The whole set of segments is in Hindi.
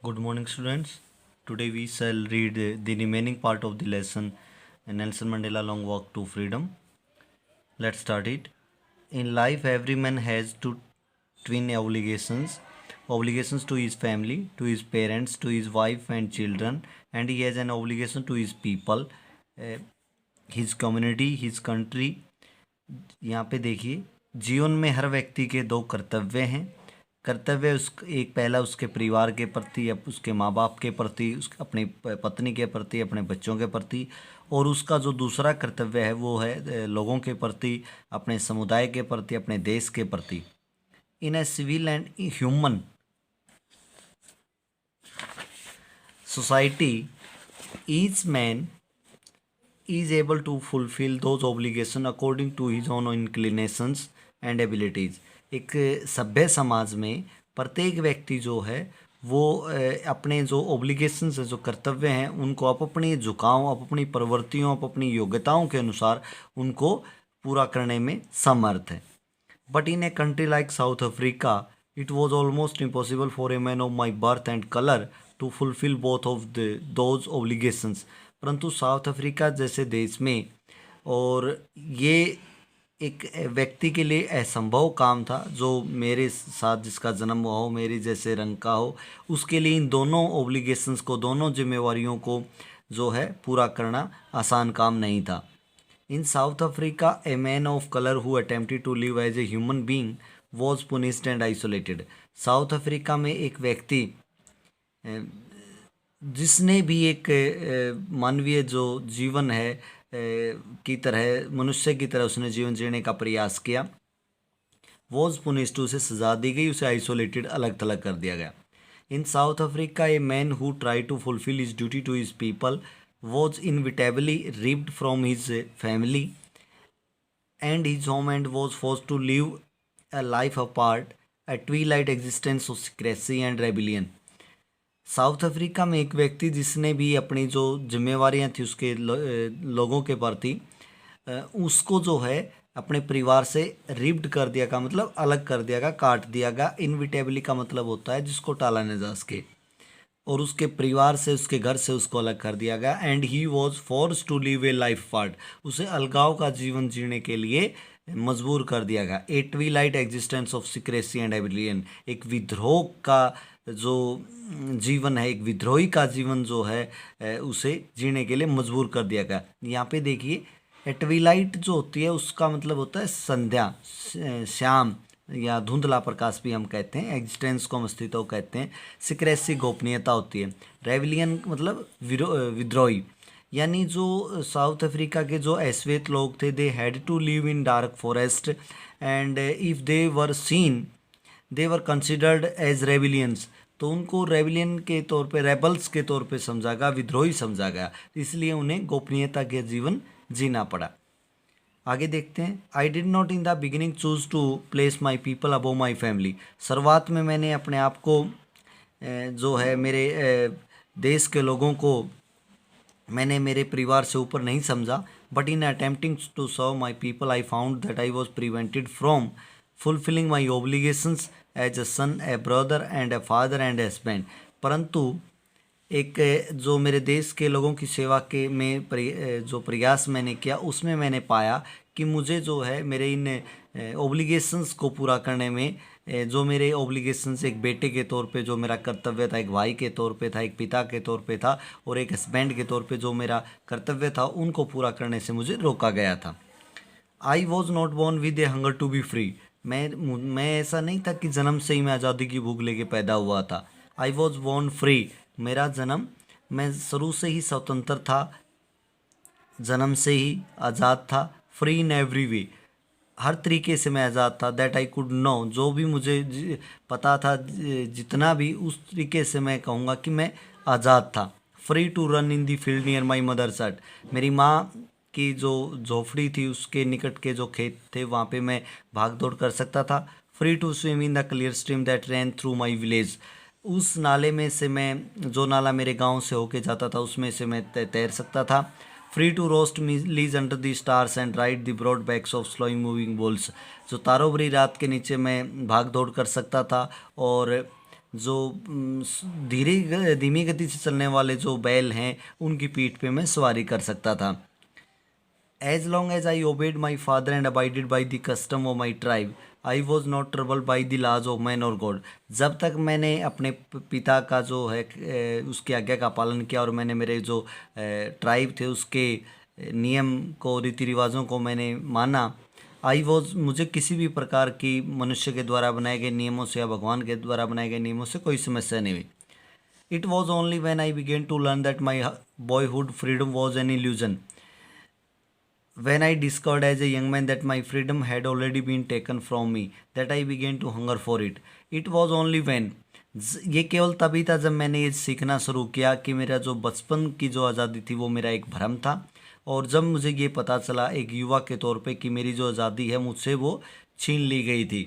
Good morning, students. Today we shall read the remaining part of the lesson Nelson Mandela Long Walk to Freedom. Let's start it. In life, every man has two twin obligations to his family, to his parents, to his wife and children, and he has an obligation to his people, uh, his community, his country. यहाँ पे देखिए, जीवन में हर व्यक्ति के दो कर्तव्य हैं। कर्तव्य एक पहला उसके परिवार के प्रति, उसके माँ बाप के प्रति, अपनी पत्नी के प्रति, अपने बच्चों के प्रति, और उसका जो दूसरा कर्तव्य है वो है लोगों के प्रति, अपने समुदाय के प्रति, अपने देश के प्रति। In a civil and human society, each man is able to fulfill those obligations according to his own inclinations and abilities। एक सभ्य समाज में प्रत्येक व्यक्ति जो है वो अपने जो ओब्लिगेशंस है, जो कर्तव्य हैं, उनको आप अपनी झुकाव, आप अपनी प्रवृत्तियों, आप अपनी योग्यताओं के अनुसार उनको पूरा करने में समर्थ है। But in a country like South Africa it was almost impossible for a man of my birth and colour to fulfil both of those obligations. परंतु साउथ अफ्रीका जैसे देश में, और ये एक व्यक्ति के लिए असंभव काम था जो मेरे साथ जिसका जन्म हुआ हो, मेरे जैसे रंग का हो, उसके लिए इन दोनों ओब्लिगेशंस को, दोनों जिम्मेवारियों को जो है पूरा करना आसान काम नहीं था। In South Africa a man of colour who attempted to live as a human being was punished and isolated. South Africa में एक व्यक्ति जिसने भी एक मानवीय जो जीवन है की तरह, मनुष्य की तरह उसने जीवन जीने का प्रयास किया, वॉज पुनिश्ड, उसे सजा दी गई, उसे आइसोलेटेड, अलग थलग कर दिया गया। In South Africa a man who try to fulfil his duty to his people was inevitably ripped from his family and his home and was forced to live a life apart, a twilight existence of secrecy and rebellion। South Africa में एक व्यक्ति जिसने भी अपनी जो जिम्मेवारियां थी उसके लोगों के प्रति, उसको जो है अपने परिवार से रिप्ड कर दिया का मतलब अलग कर दिया गया, काट दिया गया। इनविटेबली का मतलब होता है जिसको टाला न जा सके, और उसके परिवार से, उसके घर से उसको अलग कर दिया गया। And he was force to live a life part, उसे अलगाव का जीवन जीने के लिए मजबूर कर दिया गया। A twilight existence of secrecy and rebellion, एक विद्रोह का जो जीवन है, एक विद्रोही का जीवन जो है उसे जीने के लिए मजबूर कर दिया गया। यहाँ पे देखिए, ट्वीलाइट जो होती है उसका मतलब होता है संध्या, शाम या धुंधला प्रकाश भी हम कहते हैं। एग्जिस्टेंस को हम अस्तित्व कहते हैं। सिक्रेसी गोपनीयता होती है। रेविलियन मतलब विद्रोही, यानी जो साउथ अफ्रीका के जो अश्वेत लोग थे, they had to live in dark forest and if they were seen they were considered as rebellions, तो उनको रेविलियन के तौर पे, रेबल्स के तौर पे समझा गया, विद्रोही समझा गया, इसलिए उन्हें गोपनीयता के जीवन जीना पड़ा। आगे देखते हैं। I did not in the beginning choose to place my people above my family, शुरुआत में मैंने अपने आप को जो है मेरे देश के लोगों को मैंने मेरे परिवार से ऊपर नहीं समझा। But in attempting to serve my people I found that I was prevented from fulfilling my obligations as a son, a brother and a father and a husband. परंतु एक जो मेरे देश के लोगों की सेवा के में जो प्रयास मैंने किया, उसमें मैंने पाया कि मुझे जो है मेरे इन ओब्लिगेशंस को पूरा करने में, जो मेरे ओब्लिगेशंस एक बेटे के तौर पे जो मेरा कर्तव्य था, एक भाई के तौर पे था, एक पिता के तौर पे था, और एक हस्बैंड के तौर पे जो मेरा कर्तव्य था, उनको पूरा करने से मुझे रोका गया था। I was not born with a hunger to be free, मैं ऐसा नहीं था कि जन्म से ही मैं आज़ादी की भूख लेके पैदा हुआ था। आई वॉज बॉर्न फ्री, मेरा जन्म, मैं शुरू से ही स्वतंत्र था, जन्म से ही आज़ाद था। फ्री इन एवरी वे, हर तरीके से मैं आज़ाद था। दैट आई कुड नो, जो भी मुझे पता था, जितना भी, उस तरीके से मैं कहूँगा कि मैं आज़ाद था। Free to run in the field near my mother's hut, मेरी माँ की जो झोपड़ी थी उसके निकट के जो खेत थे वहाँ पे मैं भाग दौड़ कर सकता था। Free to swim in the clear stream that ran through my village, उस नाले में से मैं, जो नाला मेरे गांव से होके जाता था, उसमें से मैं तैर सकता था। Free to roast lease under the stars and ride the broad backs of slowing moving bulls, जो तारों भरी रात के नीचे मैं भाग दौड़ कर सकता था और जो धीमी गति से चलने वाले जो बैल हैं उनकी पीठ पे मैं सवारी कर सकता था। As long as I obeyed my father and abided by the custom of my tribe, I was not troubled by the laws of man or God. जब तक मैंने अपने पिता का जो है उसकी आज्ञा का पालन किया और मैंने मेरे जो ट्राइब थे उसके नियम को, रीति रिवाजों को मैंने माना, मुझे किसी भी प्रकार की मनुष्य के द्वारा बनाए गए नियमों से या भगवान के द्वारा बनाए गए नियमों से कोई समस्या नहीं हुई। It was only when I began to learn that my boyhood freedom was an illusion. When I discovered as a young man that my freedom had already been taken from me, that I began to hunger for it. It was only when, ये केवल तभी था जब मैंने ये सीखना शुरू किया कि मेरा जो बचपन की जो आज़ादी थी वो मेरा एक भ्रम था, और जब मुझे ये पता चला एक युवा के तौर पे कि मेरी जो आज़ादी है मुझसे वो छीन ली गई थी,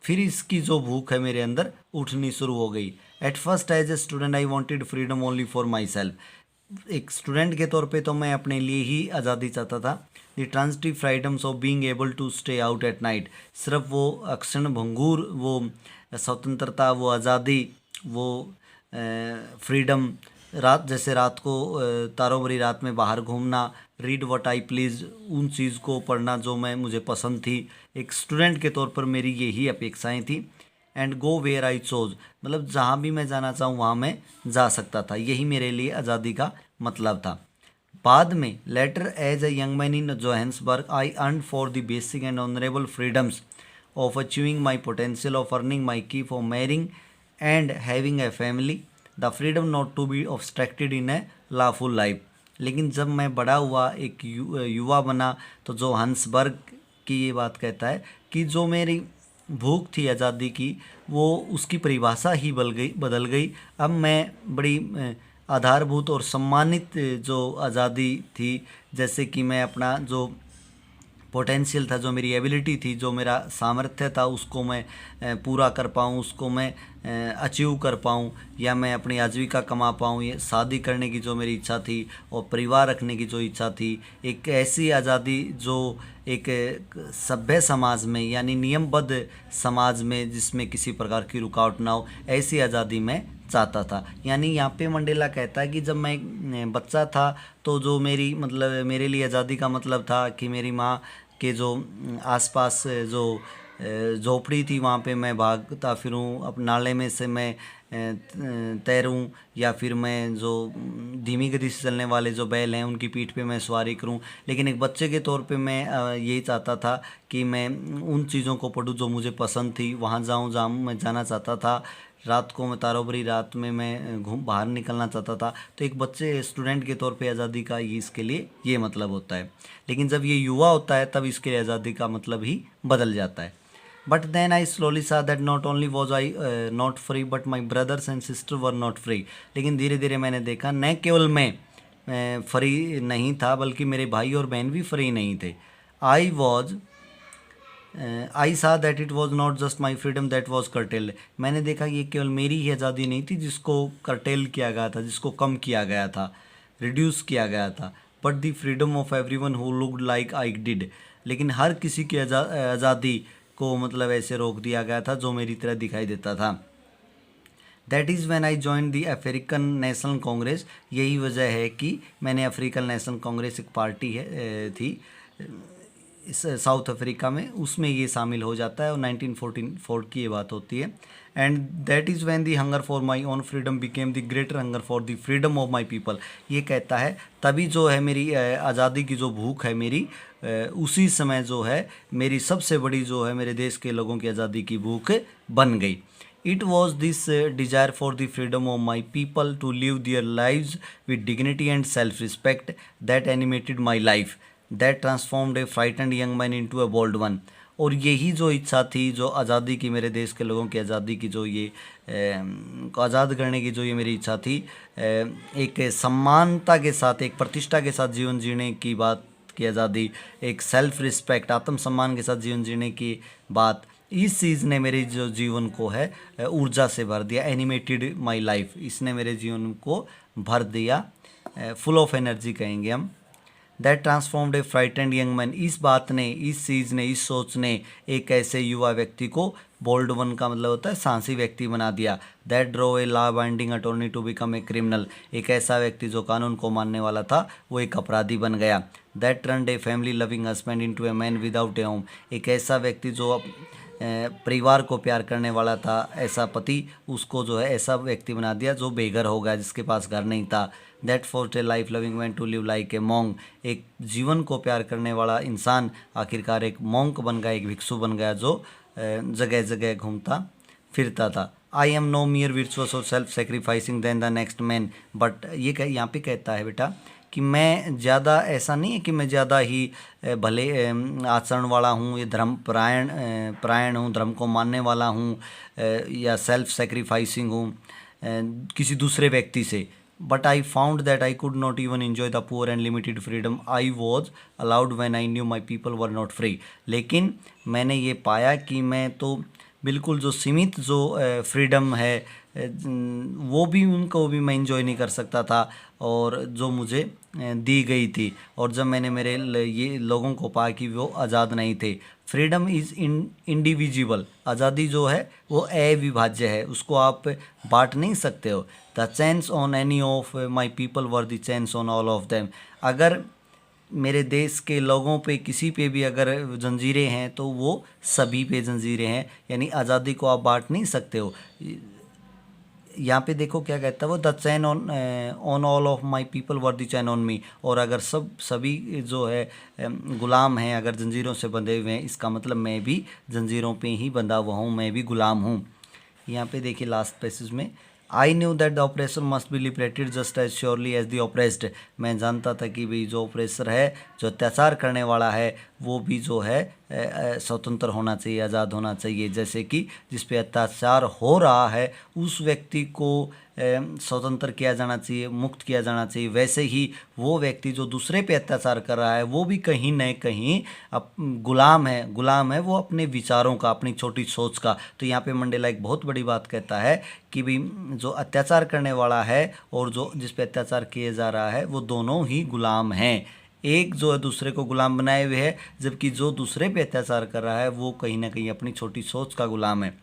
फिर इसकी जो भूख है मेरे अंदर उठनी शुरू हो गई। At first as a student I wanted freedom only for myself. एक स्टूडेंट के तौर पे तो मैं अपने लिए ही आज़ादी चाहता था। The transitive freedoms of being able to stay out at night, सिर्फ वो अक्षण भंगूर, वो स्वतंत्रता, वो आज़ादी, वो फ्रीडम, रात को तारों भरी रात में बाहर घूमना, रीड व्हाट आई प्लीज, उन चीज़ को पढ़ना जो मुझे पसंद थी। एक स्टूडेंट के तौर पर मेरी यही अपेक्षाएं थी। And go where I chose, मतलब जहाँ भी मैं जाना चाहूँ वहाँ मैं जा सकता था। यही मेरे लिए आज़ादी का मतलब था। बाद में later as a young man in Johannesburg I yearned for the basic and honourable freedoms of achieving my potential, of earning my keep, for marrying and having a family, the freedom not to be obstructed in a lawful life. लेकिन जब मैं बड़ा हुआ, एक युवा बना, तो जोहान्सबर्ग की ये बात कहता है कि जो मेरी भूख थी आज़ादी की, वो उसकी परिभाषा ही बदल गई। अब मैं बड़ी आधारभूत और सम्मानित जो आज़ादी थी, जैसे कि मैं अपना जो पोटेंशियल था, जो मेरी एबिलिटी थी, जो मेरा सामर्थ्य था, उसको मैं पूरा कर पाऊँ, उसको मैं अचीव कर पाऊँ, या मैं अपनी आजीविका कमा पाऊँ, ये शादी करने की जो मेरी इच्छा थी और परिवार रखने की जो इच्छा थी, एक ऐसी आज़ादी जो एक सभ्य समाज में, यानी नियमबद्ध समाज में जिसमें किसी प्रकार की रुकावट ना हो, ऐसी आज़ादी मैं चाहता था। यानी यहाँ पे मंडेला कहता है कि जब मैं बच्चा था तो जो मेरे लिए आज़ादी का मतलब था कि मेरी माँ के जो आसपास जो झोपड़ी थी वहाँ पे मैं भागता फिरूँ, अब नाले में से मैं तैरूँ, या फिर मैं जो धीमी गति से चलने वाले जो बैल हैं उनकी पीठ पे मैं सवारी करूँ। लेकिन एक बच्चे के तौर पे मैं यही चाहता था कि मैं उन चीज़ों को पढ़ूँ जो मुझे पसंद थी, वहाँ जाऊँ जहाँ मैं जाना चाहता था। रात को मैं तारों भरी रात में मैं बाहर निकलना चाहता था। तो एक बच्चे स्टूडेंट के तौर पे आज़ादी का ये इसके लिए ये मतलब होता है। लेकिन जब ये युवा होता है तब इसके लिए आज़ादी का मतलब ही बदल जाता है। बट देन आई स्लोली सा that not only was I not free but my brothers and sister were not free. लेकिन धीरे धीरे मैंने देखा न केवल मैं फ्री नहीं था, बल्कि मेरे भाई और बहन भी फ्री नहीं थे। आई सा that it was not just my freedom that was curtailed. मैंने देखा कि ये केवल मेरी ही आज़ादी नहीं थी जिसको कर्टेल किया गया था, जिसको कम किया गया था, रिड्यूस किया गया था, but the freedom of everyone who looked like I did. लेकिन हर किसी की आज़ादी को मतलब ऐसे रोक दिया गया था जो मेरी तरह दिखाई देता था। That is when I join the African national Congress. यही वजह है कि मैंने अफ्रीकन नेशनल कांग्रेस, एक पार्टी थी साउथ अफ्रीका में, उसमें ये शामिल हो जाता है, और 1944 की ये बात होती है। And that is when the hunger for my own freedom became the greater hunger for the freedom of my people. ये कहता है तभी जो है मेरी आज़ादी की जो भूख है मेरी, उसी समय जो है मेरी सबसे बड़ी जो है मेरे देश के लोगों की आज़ादी की भूख बन गई। It was this desire for the freedom of my people to live their lives with dignity and self-respect that animated my life, that transformed a frightened young man into a bold one। और यही जो इच्छा थी, जो आज़ादी की, मेरे देश के लोगों की आज़ादी की, जो ये को आज़ाद करने की जो ये मेरी इच्छा थी, एक सम्मानता के साथ, एक प्रतिष्ठा के साथ जीवन जीने की बात की आज़ादी, एक सेल्फ रिस्पेक्ट, आत्मसम्मान के साथ जीवन जीने की बात, इस चीज़ ने मेरे जो जीवन को है ऊर्जा से भर दिया। एनिमेटेड माई लाइफ, इसने मेरे जीवन को भर दिया, फुल ऑफ एनर्जी कहेंगे हम। That transformed A frightened young man, इस बात ने, इस चीज़ ने, इस सोच ने एक ऐसे युवा व्यक्ति को बोल्ड वन का मतलब होता है साहसी व्यक्ति बना दिया। That drove a law binding attorney to become a criminal, एक ऐसा व्यक्ति जो कानून को मानने वाला था वो एक अपराधी बन गया। That turned a family loving husband into a man without A home, एक ऐसा व्यक्ति जो परिवार को प्यार करने वाला था, ऐसा पति, उसको जो है ऐसा व्यक्ति बना दिया जो बेघर हो गया, जिसके पास घर नहीं था। That forced a life loving man to live like a monk, एक जीवन को प्यार करने वाला इंसान आखिरकार एक मॉन्क बन गया, एक भिक्षु बन गया जो जगह जगह घूमता फिरता था। I am no mere virtuous और self sacrificing than the next man, but ये यहाँ पे कहता है बेटा कि मैं ज़्यादा, ऐसा नहीं है कि मैं ज़्यादा ही भले आचरण वाला हूँ, ये धर्म परायण हूँ, धर्म को मानने वाला हूँ, या सेल्फ सेक्रीफाइसिंग हूँ किसी दूसरे व्यक्ति से। But I found that I could not even enjoy the poor and limited freedom I was allowed when I knew my people were not free, लेकिन मैंने ये पाया कि मैं तो बिल्कुल जो सीमित जो फ्रीडम है वो भी उनको भी मैं इंजॉय नहीं कर सकता था, और जो मुझे दी गई थी। और जब मैंने मेरे ये लोगों को पाया कि वो आज़ाद नहीं थे। फ्रीडम इज़ इंडिविजुअल, आज़ादी जो है वो अविभाज्य है, उसको आप बांट नहीं सकते हो। The chains on any of my people were the chains on all of them, अगर मेरे देश के लोगों पे किसी पे भी अगर जंजीरें हैं तो वो सभी पे जंजीरें हैं, यानी आज़ादी को आप बांट नहीं सकते हो। यहाँ पे देखो क्या कहता है वो, the chain on all of my people were the chain on me, और अगर सभी जो है गुलाम हैं, अगर जंजीरों से बंधे हुए हैं, इसका मतलब मैं भी जंजीरों पे ही बंधा हुआ हूँ, मैं भी गुलाम हूँ। यहाँ पे देखिए लास्ट पैसेज में, I knew that the oppressor must be liberated just as surely as the oppressed, मैं जानता था कि भाई जो ऑपरेसर है, जो अत्याचार करने वाला है, वो भी जो है स्वतंत्र होना चाहिए, आज़ाद होना चाहिए। जैसे कि जिस पे अत्याचार हो रहा है उस व्यक्ति को स्वतंत्र किया जाना चाहिए, मुक्त किया जाना चाहिए, वैसे ही वो व्यक्ति जो दूसरे पे अत्याचार कर रहा है वो भी कहीं न कहीं गुलाम है वो अपने विचारों का, अपनी छोटी सोच का। तो यहाँ पे मंडेला एक बहुत बड़ी बात कहता है कि भाई जो अत्याचार करने वाला है और जो जिस पे अत्याचार किया जा रहा है वो दोनों ही गुलाम हैं, एक जो है दूसरे को गुलाम बनाए हुए है, जबकि जो दूसरे पे अत्याचार कर रहा है वो कहीं ना कहीं अपनी छोटी सोच का गुलाम है।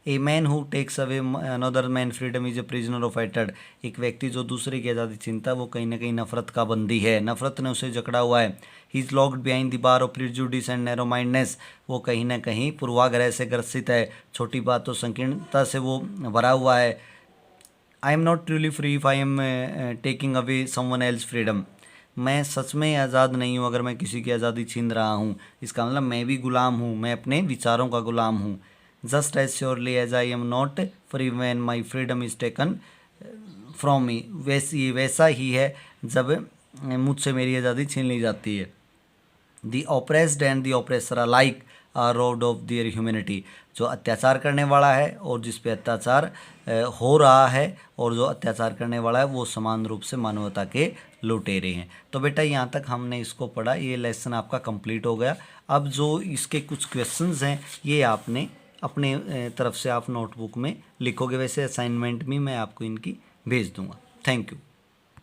A man who takes away another man freedom is a prisoner of hatred, एक व्यक्ति जो दूसरे की आज़ादी छीनता है वो कहीं ना कहीं नफरत का बंदी है, नफरत ने उसे जकड़ा हुआ है। He is locked behind the bar of prejudice and narrow mindness, वो कहीं ना कहीं पूर्वाग्रह से ग्रसित है, छोटी बातों संकीर्णता से वो भरा हुआ है। आई am not truly free if I am taking away someone else freedom, मैं सच में आज़ाद नहीं हूँ अगर मैं किसी की आज़ादी छीन रहा हूँ, इसका मतलब मैं भी गुलाम हूँ, मैं अपने विचारों का गुलाम हूँ। Just as surely as I am not free when my freedom is taken from me, वैसा ही है जब मुझसे मेरी आज़ादी छीन ली जाती है। The oppressed and the oppressor alike are robbed of their humanity, जो अत्याचार करने वाला है और जिस पे अत्याचार हो रहा है और जो अत्याचार करने वाला है वो समान रूप से मानवता के लुटेरे हैं। तो बेटा यहाँ तक हमने इसको पढ़ा, ये लेसन आपका कंप्लीट हो गया। अब जो इसके कुछ क्वेश्चंस हैं ये आपने अपने तरफ से आप नोटबुक में लिखोगे, वैसे असाइनमेंट भी मैं आपको इनकी भेज दूँगा। Thank you.